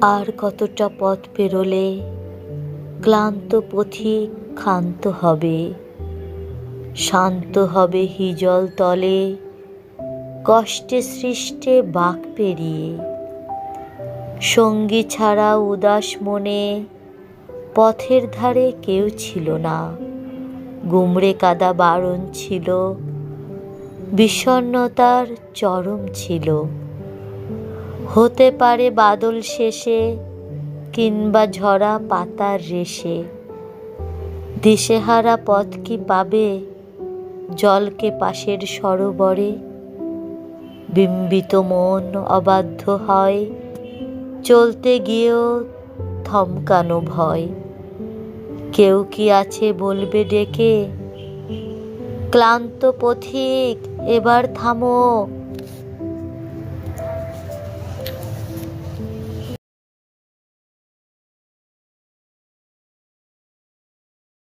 আর কতটা পথ পেরোলে ক্লান্ত পথিক ক্ষান্ত হবে, শান্ত হবে হিজল তলে, কষ্টে সৃষ্টে বাঁক পেরিয়ে। সঙ্গী ছাড়া উদাস মনে পথের ধারে কেউ ছিল না, গুমড়ে কাদা বারণ ছিল, বিষণ্ণতার চরম ছিল। হতে পারে বাদল শেষে কিংবা ঝরা পাতার রেশে, দিশেহারা পথ কি পাবে জলকে পাশের সরোবরে? বিম্বিত মন অবাধ্য হয়, চলতে গিয়েও থমকানো ভয়। কেউ কি আছে বলবে ডেকে, ক্লান্ত পথিক এবার থামো,